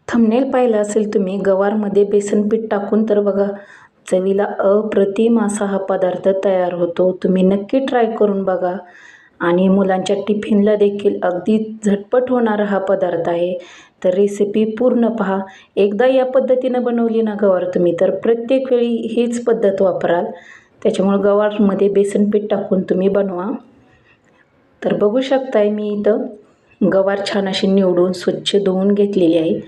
Thumbnail पाहिलं असेल तुम्ही, गवारमध्ये बेसन पीठ टाकून, तर बघा चवीला अप्रतिम असा हा पदार्थ तयार होतो. तुम्ही नक्की ट्राय करून बघा आणि मुलांच्या टिफिनला देखील अगदी झटपट होणारा हा पदार्थ आहे. तर रेसिपी पूर्ण पहा. एकदा या पद्धतीनं बनवली ना गवार तुम्ही, तर प्रत्येक वेळी हीच पद्धत वापराल. त्याच्यामुळे गवारमध्ये बेसन पीठ टाकून तुम्ही बनवा. तर बघू शकताय मी इथं गवार छान अशी निवडून स्वच्छ धुवून घेतलेली आहे.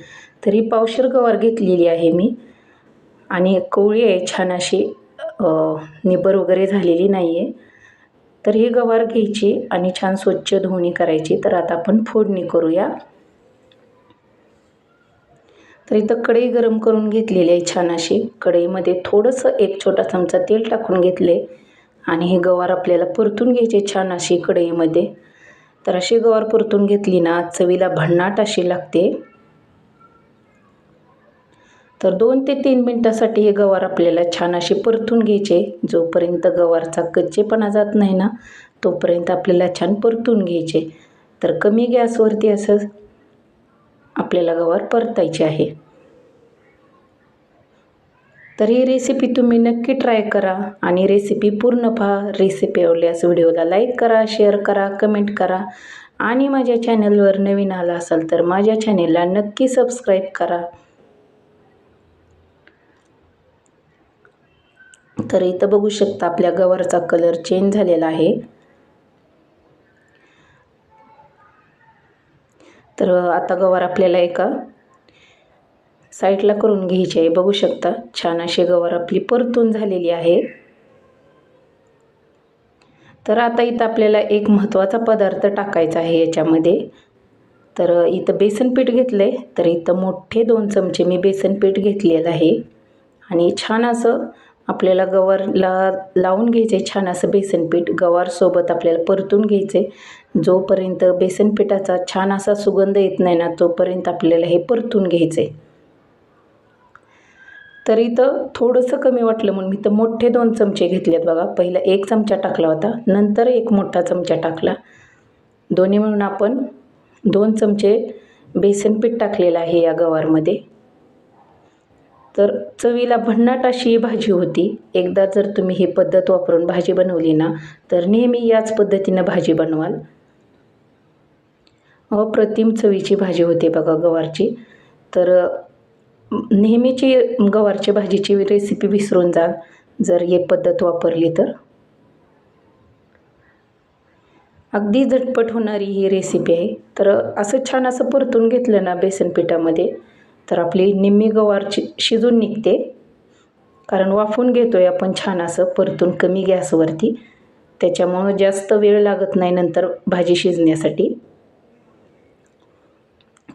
तरी पावशेर गवार घेतलेली आहे मी आणि कवळी आहे छान अशी, निबर वगैरे झालेली नाही आहे. तर ही गवार घ्यायची आणि छान स्वच्छ धुवणी करायची. तर आता आपण फोडणी करूया. तर इथं कढई गरम करून घेतलेली आहे छान अशी. कढईमध्ये थोडंसं 1 छोटा चमचा तेल टाकून घेतले आणि हे गवार आपल्याला परतून घ्यायचे छान अशी कढईमध्ये. तर अशी गवार परतून घेतली ना चवीला भन्नाट अशी लागते. तर 2 ते 3 मिनटासाठी हे गवार आपल्याला छान अशी परतून घ्यायचे. जोपर्यंत गवारचा कच्चेपणा जात नाही ना तोपर्यंत आपल्याला छान परतून घ्यायचे. तर कमी गॅसवरती असं आपल्याला गवार परतायची आहे. तर ही रेसिपी तुम्ही नक्की ट्राय करा आणि रेसिपी पूर्ण पहा. रेसिपी आवडल्यास व्हिडिओला लाईक करा, शेअर करा, कमेंट करा आणि माझ्या चॅनलवर नवीन आला असाल तर माझ्या चॅनलला नक्की सबस्क्राईब करा. तर इथं बघू शकता आपल्या गवारचा कलर चेंज झालेला आहे. तर आता गवार आपल्याला एका साईडला करून घ्यायची आहे. बघू शकता छान अशी गवार आपली परतून झालेली आहे. तर आता इथं आपल्याला एक महत्त्वाचा पदार्थ टाकायचा आहे याच्यामध्ये. तर इथं बेसन पीठ घेतलं आहे. तर इथं मोठे 2 चमचे मी बेसन पीठ घेतलेलं आहे आणि छान असं आपल्याला गवारला लावून घ्यायचं आहे. छान असं बेसन पीठ गवारसोबत आपल्याला परतून घ्यायचं आहे. जोपर्यंत बेसन पिठाचा छान असा सुगंध येत नाही ना तोपर्यंत आपल्याला हे परतून घ्यायचं आहे. तर इथं थोडंसं कमी वाटलं म्हणून मी इथं मोठे 2 चमचे घेतलेत बघा. पहिला 1 चमचा टाकला होता, नंतर 1 मोठा चमचा टाकला. दोन्ही मिळून आपण 2 चमचे बेसन पीठ टाकलेलं आहे या गवारमध्ये. तर चवीला भन्नाट अशी भाजी होती. एकदा जर तुम्ही ही पद्धत वापरून भाजी बनवली ना तर नेहमी याच पद्धतीनं भाजी बनवाल. अप्रतिम चवीची भाजी होते बघा गवारची. तर नेहमीची गवारची भाजीची रेसिपी विसरून जा जर ही पद्धत वापरली तर. अगदी झटपट होणारी ही रेसिपी आहे. तर असं छान असं परतून घेतलं ना बेसन पिठामध्ये तर आपली निम्मी गवारची शिजून निघते. कारण वाफवून घेतोय आपण छान असं परतून कमी गॅसवरती. त्याच्यामुळं जास्त वेळ लागत नाही नंतर भाजी शिजण्यासाठी.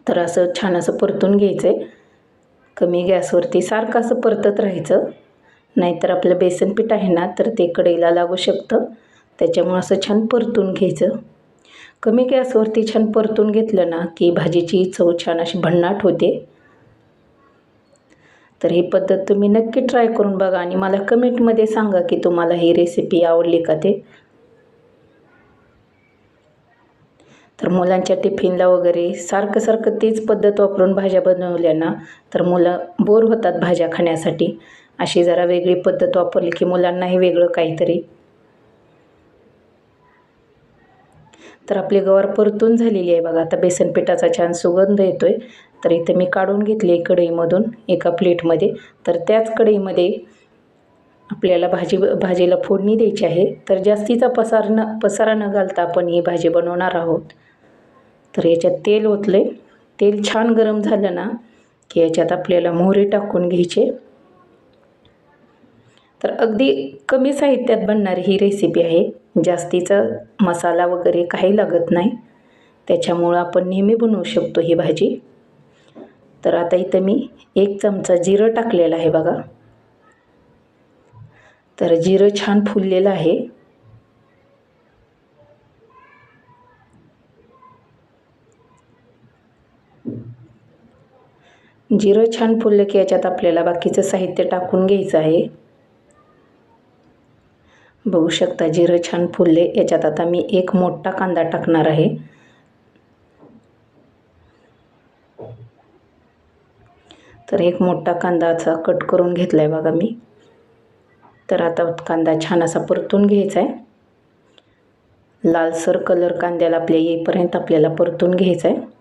तर असं छान असं परतून घ्यायचं आहे कमी गॅसवरती. सारखं असं परतत राहायचं, नाहीतर आपलं बेसन पीठ आहे ना तर ते कढईला लागू शकतं. त्याच्यामुळं असं छान परतून घ्यायचं. कमी गॅसवरती छान परतून घेतलं ना की भाजीची चव छान अशी भन्नाट होते. तर ही पद्धत तुम्ही नक्की ट्राय करून बघा आणि मला कमेंटमध्ये सांगा की तुम्हाला ही रेसिपी आवडली का ते. तर मुलांच्या टिफिनला वगैरे सारखं तेच पद्धत वापरून भाज्या बनवल्या ना तर मुलं बोर होतात भाज्या खाण्यासाठी. अशी जरा वेगळी पद्धत वापरली की मुलांनाही वेगळं काहीतरी. तर आपली गवार परतून झालेली आहे बघा. आता बेसन पिठाचा छान सुगंध येतोय. तर इथं मी काढून घेतली कढईमधून एका प्लेटमध्ये. तर त्याच कढईमध्ये आपल्याला भाजीला फोडणी द्यायची आहे. तर जास्तीचा पसारा न घालता आपण ही भाजी बनवणार आहोत. तर याच्यात तेल ओतले. तेल छान गरम झालं ना की याच्यात आपल्याला मोहरी टाकून घ्यायचे. तर अगदी कमी साहित्यात बनणारी ही रेसिपी आहे. जास्तीचा मसाला वगैरे काही लागत नाही. त्याच्यामुळं आपण नेहमी बनवू शकतो ही भाजी. तर आता इथं मी 1 चमचा जिरं टाकलेलं आहे बघा. तर जिरं छान फुललेलं आहे. जिरं छान फुललं की याच्यात आपल्याला बाकीचं साहित्य टाकून घ्यायचं आहे. बघू शकता जिरं छान फुलले. याच्यात आता मी 1 मोठा कांदा टाकणार आहे. तर एक मोठा कांदा असा कट करून घेतला आहे बघा मी. तर आता कांदा छान असा परतून घ्यायचा आहे. लालसर कलर कांद्याला आपल्या येईपर्यंत आपल्याला परतून घ्यायचा आहे.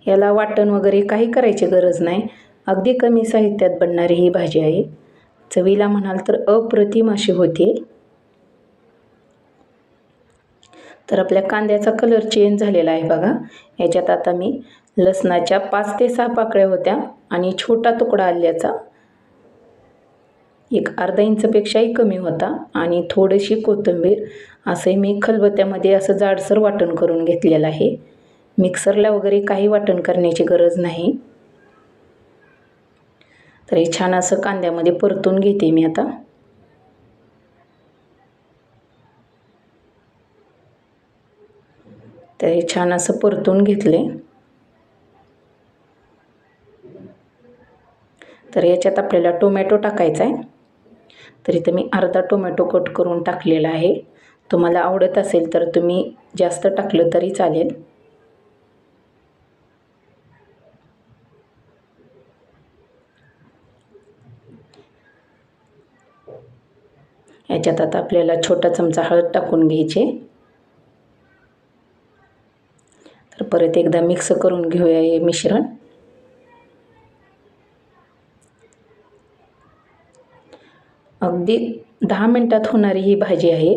याला वाटण वगैरे काही करायची गरज नाही. अगदी कमी साहित्यात बनणारी ही भाजी आहे. चवीला म्हणाल तर अप्रतिम अशी होते. तर आपल्या कांद्याचा कलर चेंज झालेला आहे बघा. याच्यात आता मी लसणाच्या 5 ते 6 पाकळ्या होत्या आणि छोटा तुकडा आल्याचा एक अर्धा इंचपेक्षाही कमी होता आणि थोडीशी कोथिंबीर असे मी खलबत्त्यामध्ये असं जाडसर वाटण करून घेतलेलं आहे. मिक्सरला वगैरे काही वाटण करण्याची गरज नाही. तर हे छान असं कांद्यामध्ये परतून घेते मी आता. तर हे छान असं परतून घेतले. तर याच्यात आपल्याला टोमॅटो टाकायचा आहे. तर इथं मी अर्धा टोमॅटो कट करून टाकलेला आहे. तुम्हाला आवडत असेल तर तुम्ही जास्त टाकलं तरी चालेल. याच्यात आता आपल्याला छोटा चमचा हळद टाकून घ्यायची. तर परत एकदा मिक्स करून घेऊया हे मिश्रण. अगदी 10 मिनिटात होणारी ही भाजी आहे.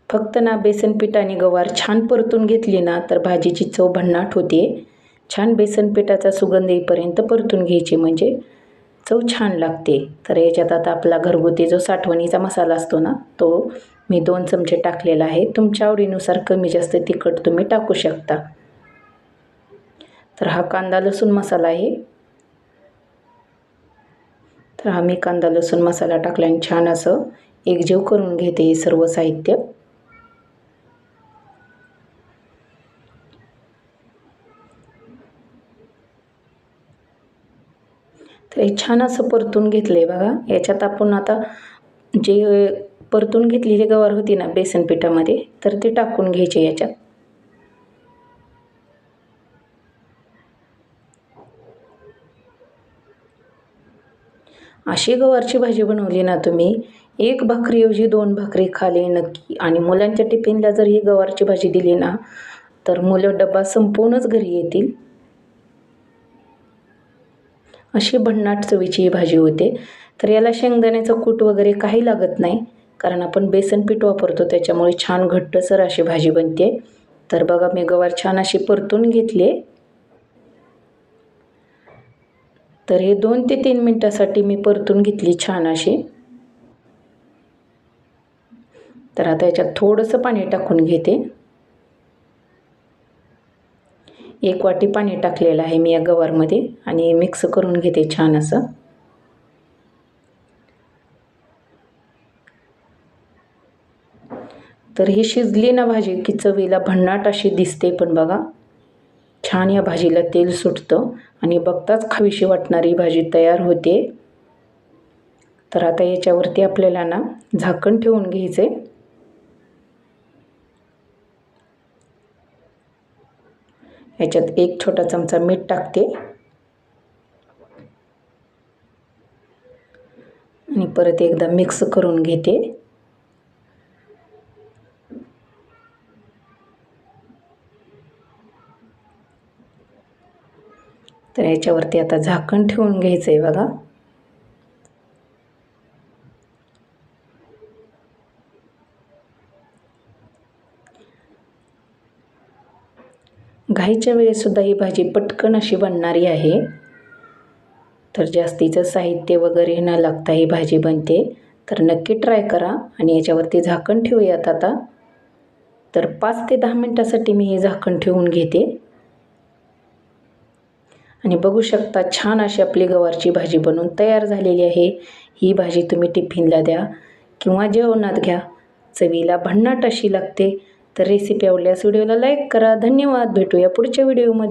फक्त ना बेसन पीठ आणि गवार छान परतून घेतली ना तर भाजीची चव भन्नाट होते. छान बेसन पिठाचा सुगंध येईपर्यंत परतून घ्यायची म्हणजे चव छान लागते. तर याच्यात आता आपला घरगुती जो साठवणीचा मसाला असतो ना तो मी 2 चमचे टाकलेला आहे. तुमच्या आवडीनुसार कमी जास्त तिखट तुम्ही टाकू शकता. तर हा कांदा लसूण मसाला आहे. तर हा मी कांदा लसूण मसाला टाकल्याने छान असं एकजीव करून घेते हे सर्व साहित्य. तर हे छान असं परतून घेतलं आहे बघा. याच्यात आपण आता जे परतून घेतलेली गवार होती ना बेसन पिठामध्ये तर ते टाकून घ्यायचे याच्यात. अशी गवारची भाजी बनवली ना तुम्ही 1 भाकरीऐवजी 2 भाकरी खाले नक्की. आणि मुलांच्या टिफिनला जर ही गवारची भाजी दिली ना तर मुलं डबा संपवूनच घरी येतील. अशी भन्नाट चवीची ही भाजी होते. तर याला शेंगदाण्याचं कूट वगैरे काही लागत नाही कारण आपण बेसन पीठ वापरतो त्याच्यामुळे छान घट्टसर अशी भाजी बनते. तर बघा मी गवार छान अशी परतून घेतली. तर हे 2 ते 3 मिनिटासाठी मी परतून घेतली छान अशी. तर आता याच्यात थोडंसं पाणी टाकून घेते. 1 वाटी पाणी टाकलेलं आहे मी या गवारमध्ये आणि मिक्स करून घेते छान असं. तर ही शिजली ना भाजी की चवीला भन्नाट अशी दिसते. पण बघा छान या भाजीला तेल सुटतं आणि बघताच खावीशी वाटणारी भाजी तयार होते. तर आता याच्यावरती आपल्याला ना झाकण ठेवून घ्यायचे. याच्यात 1 छोटा चमचा मीठ टाकते आणि परत एकदा मिक्स करून घेते. तर याच्यावरती आता झाकण ठेवून घ्यायचं आहे बघा. घाईच्या वेळेसुद्धा ही भाजी पटकन अशी बनणारी आहे. तर जास्तीचं साहित्य वगैरे न लागता ही भाजी बनते. तर नक्की ट्राय करा आणि याच्यावरती झाकण ठेवूयात आता. तर 5 ते 10 मिनिटासाठी मी हे झाकण ठेवून घेते. आणि बघू शकता छान अशी आपली गवारची भाजी बनवून तयार झालेली आहे. ही भाजी तुम्ही टिफिनला द्या किंवा जेवणात घ्या. चवीला भन्नाट अशी लागते. तर रेसिपी आवडल्यास व्हिडिओला लाईक करा. धन्यवाद. भेटूया पुढच्या व्हिडिओमध्ये.